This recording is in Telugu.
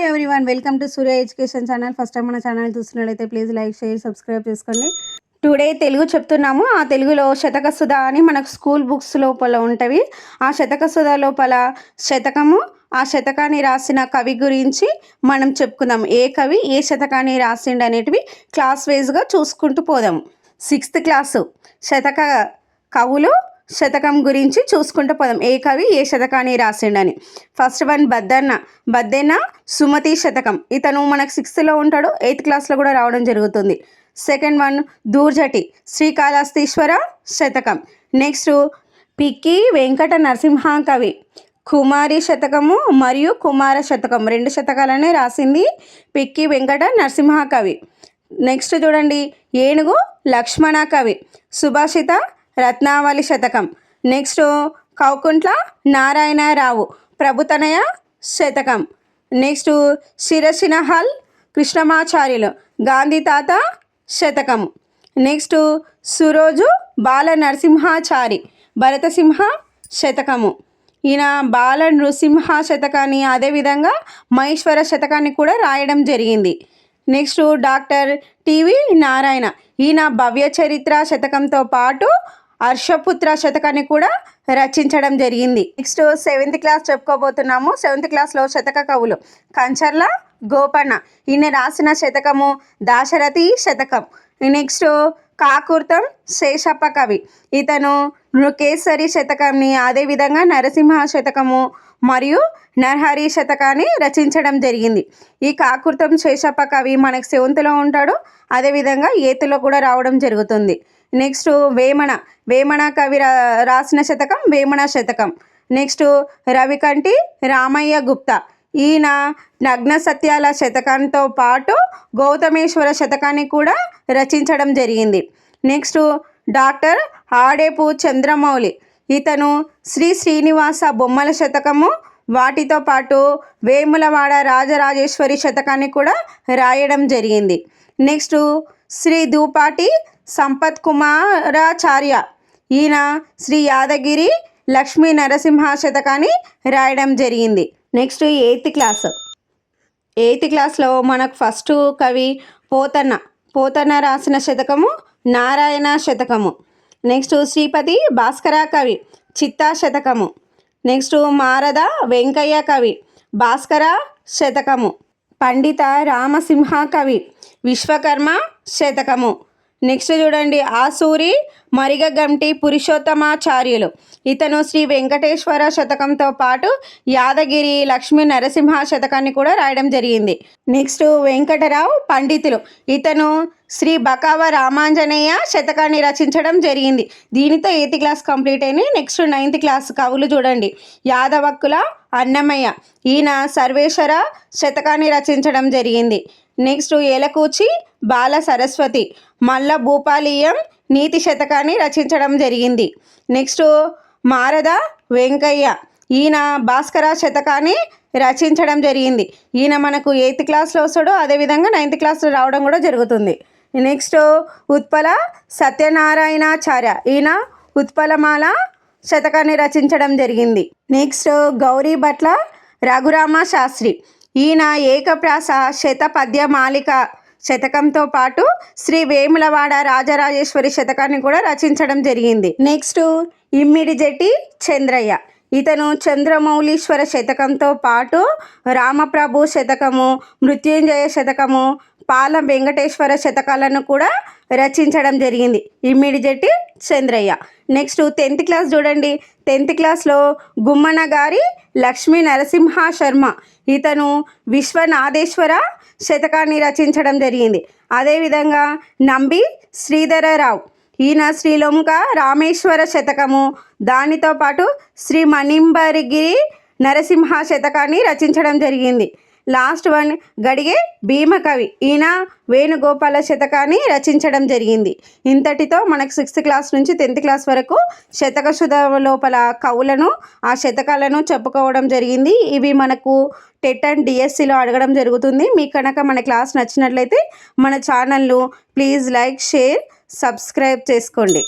Everyone, welcome to Surya education channel. First time మన ఛానల్ చూస్తున్నట్లయితే ప్లీజ్ లైక్, షేర్, సబ్స్క్రైబ్ చేసుకోండి. టుడే తెలుగు చెప్తున్నాము. ఆ తెలుగులో శతక సుధ అని మనకు స్కూల్ బుక్స్ లోపల ఉంటవి. ఆ శతక సుధ లోపల శతకము, ఆ శతకాన్ని రాసిన కవి గురించి మనం చెప్పుకుందాం. ఏ కవి ఏ శతకాన్ని రాసిండు అనేటివి క్లాస్ వైజ్గా చూసుకుంటూ పోదాము. 6th క్లాసు శతక కవులు శతకం గురించి చూసుకుంటూ పోదాం. ఏ కవి ఏ శతకాన్ని రాసిండని. ఫస్ట్ వన్ బద్దెన్న సుమతి శతకం. ఇతను మనకు 6th ఉంటాడు, 8th క్లాస్లో కూడా రావడం జరుగుతుంది. సెకండ్ వన్ దూర్జటి శ్రీకాళహస్తీశ్వర శతకం. నెక్స్ట్ పిక్కి వెంకట నరసింహ కవి కుమారి శతకము మరియు కుమార శతకం 2 శతకాలనే రాసింది పిక్కి వెంకట నరసింహ కవి. నెక్స్ట్ చూడండి ఏనుగు లక్ష్మణ కవి సుభాషిత రత్నావళి శతకం. నెక్స్ట్ కౌకుంట్ల నారాయణరావు ప్రభుతనయ శతకం. నెక్స్ట్ శిరసినహల్ కృష్ణమాచార్యులు గాంధీ తాత శతకము. నెక్స్ట్ సురోజు బాల నరసింహాచారి భరతసింహ శతకము. ఈయన బాల నృసింహ శతకాన్ని అదేవిధంగా మహేశ్వర శతకాన్ని కూడా రాయడం జరిగింది. నెక్స్ట్ డాక్టర్ టివి నారాయణ, ఈయన భవ్య చరిత్ర శతకంతో పాటు హర్షపుత్ర శతకాన్ని కూడా రచించడం జరిగింది. Next 7th class చెప్పుకోబోతున్నాము. 7th క్లాస్లో శతక కవులు కంచర్ల గోపన్న, ఈయన రాసిన శతకము దాశరథి శతకం. నెక్స్ట్ కాకుర్తం శేషప్ప కవి, ఇతను నృకేసరి శతకంని అదేవిధంగా నరసింహ శతకము మరియు నరహరి శతకాన్ని రచించడం జరిగింది. ఈ కాకుర్తం శేషప్ప కవి మనకు 7th ఉంటాడు, అదేవిధంగా 8th కూడా రావడం జరుగుతుంది. నెక్స్ట్ వేమన కవి రాసిన శతకం వేమన శతకం. నెక్స్ట్ రవికంటి రామయ్య గుప్తా, ఈయన నగ్న సత్యాల శతకంతో పాటు గౌతమేశ్వర శతకాన్ని కూడా రచించడం జరిగింది. నెక్స్ట్ డాక్టర్ ఆడేపు చంద్రమౌళి, ఇతను శ్రీనివాస బొమ్మల శతకము వాటితో పాటు వేములవాడ రాజరాజేశ్వరి శతకాన్ని కూడా రాయడం జరిగింది. నెక్స్ట్ శ్రీ దూపాటి సంపత్ కుమారాచార్య, ఈయన శ్రీ యాదగిరి లక్ష్మీ నరసింహ శతకాన్ని రాయడం జరిగింది. నెక్స్ట్ 8th క్లాస్లో మనకు ఫస్ట్ కవి పోతన్న రాసిన శతకము నారాయణ శతకము. నెక్స్ట్ శ్రీపతి భాస్కర కవి చిత్తా శతకము. నెక్స్ట్ మారద వెంకయ్య కవి భాస్కర శతకము. పండిత రామసింహ కవి విశ్వకర్మ శతకము. నెక్స్ట్ చూడండి ఆసూరి మరిగగంటి పురుషోత్తమాచార్యులు, ఇతను శ్రీ వెంకటేశ్వర శతకంతో పాటు యాదగిరి లక్ష్మీ నరసింహ శతకాన్ని కూడా రాయడం జరిగింది. నెక్స్ట్ వెంకటరావు పండితులు, ఇతను శ్రీ బకావ రామాంజనేయ శతకాన్ని రచించడం జరిగింది. దీనితో 8th క్లాస్ కంప్లీట్ అయింది. నెక్స్ట్ 9th క్లాస్ కవులు చూడండి యాదవక్కుల అన్నమయ్య, ఈయన సర్వేశ్వర శతకాన్ని రచించడం జరిగింది. నెక్స్ట్ ఏలకూచి బాల సరస్వతి మల్ల భూపాలీయం నీతి శతకాన్ని రచించడం జరిగింది. నెక్స్ట్ మారద వెంకయ్య, ఈయన భాస్కర శతకాన్ని రచించడం జరిగింది. ఈయన మనకు 8th క్లాస్లో వస్తాడు, అదేవిధంగా 9th క్లాస్లో రావడం కూడా జరుగుతుంది. నెక్స్ట్ ఉత్పల సత్యనారాయణాచార్య, ఈయన ఉత్పలమాల శతకాన్ని రచించడం జరిగింది. నెక్స్ట్ గౌరీ భట్ల రఘురామ శాస్త్రి, ఈయన ఏకప్రాస శతపద్యమాలిక శతకంతో పాటు శ్రీ వేములవాడ రాజరాజేశ్వరి శతకాన్ని కూడా రచించడం జరిగింది. నెక్స్ట్ ఇమ్మిడిజెట్టి చంద్రయ్య, ఇతను చంద్రమౌళీశ్వర శతకంతో పాటు రామప్రభు శతకము మృత్యుంజయ శతకము పాల వెంకటేశ్వర శతకాలను కూడా రచించడం జరిగింది ఇమ్మిడిజెట్టి చంద్రయ్య. నెక్స్ట్ 10th క్లాస్ చూడండి. 10th క్లాస్లో గుమ్మన గారి లక్ష్మీ నరసింహ శర్మ, ఇతను విశ్వనాథేశ్వర శతకాన్ని రచించడం జరిగింది. అదేవిధంగా నంబి శ్రీధరరావు, ఈయన శ్రీలొంక రామేశ్వర శతకము దానితో పాటు శ్రీ మణింబరిగిరి నరసింహ శతకాన్ని రచించడం జరిగింది. లాస్ట్ వన్ గడిగే భీమకవి, ఈయన వేణుగోపాల శతకాన్ని రచించడం జరిగింది. ఇంతటితో మనకు 6th క్లాస్ నుంచి 10th క్లాస్ వరకు శతక సుధ లోపల కవులను ఆ శతకాలను చెప్పుకోవడం జరిగింది. ఇవి మనకు టెట్ అండ్ డిఎస్సిలో అడగడం జరుగుతుంది. మీకు కనుక మన క్లాస్ నచ్చినట్లయితే మన ఛానల్ను ప్లీజ్ లైక్, షేర్, సబ్స్క్రైబ్ చేసుకోండి.